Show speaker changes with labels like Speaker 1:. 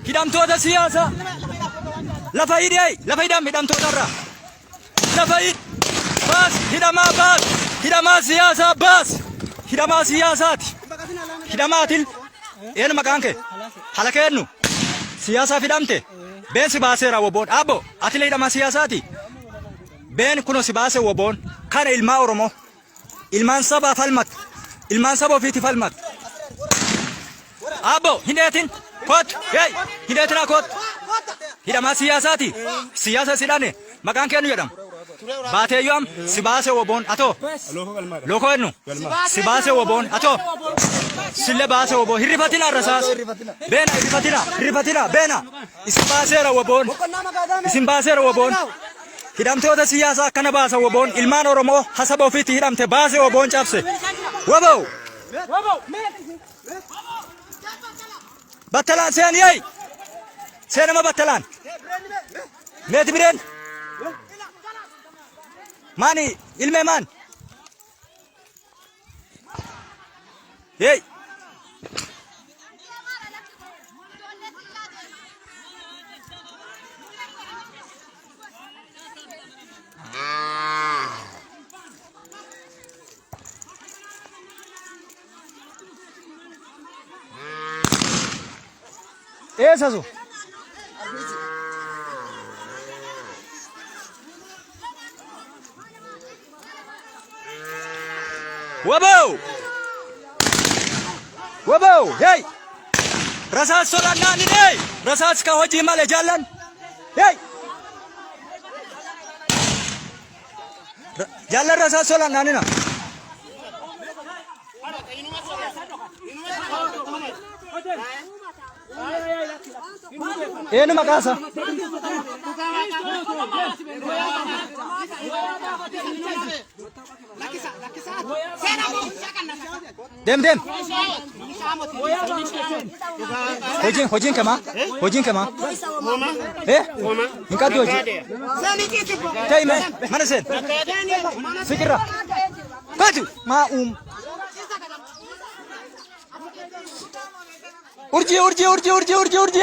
Speaker 1: hidhamtoota siyaasa lafa hidhee lafa hidhamtoota irraa lafa baas hidhamaa siyaasaa baas hidhamaa siyaasaati hidhamaatiin een maqaan kee hala kennu siyaasaaf hidhamte been si baaseera woboon abbo atilee hidhamaa siyaasaati been kuno si baase woboon kana ilmaa Oromoo ilmaan sabaa falmat ilmaan saba ofiiti falmat abbo hineetin kot hey hineetina kot hidhamaa siyaasaati siyaasa sidhane maqaan kennu jedhama Bateeyyoom si baase woboon atoo loko ennu si baase woboon atoo sille baase woboon hirrifatina rasaas beena hirrifatina beena isin baaseera woboon hidhamtoota siyaasaa akkana baasa woboon ilmaan Oromoo hasaba ofiitti hidhamte baase woboon cabse wobow battalaan seen yey seenama battalaan meeti bireen Mani ilme man. Hey. Sasu. Wabo, hey! Rasaas solaan naani hey! Rasaas ka hojii malee jaallan. Hey! Jaallan rasaas solaan naani na. Eenyu maqaasa? Dem. Hojiin kama? Hinkaddu hojii. Teime, mana sen? Fikirra. Katu, Urji.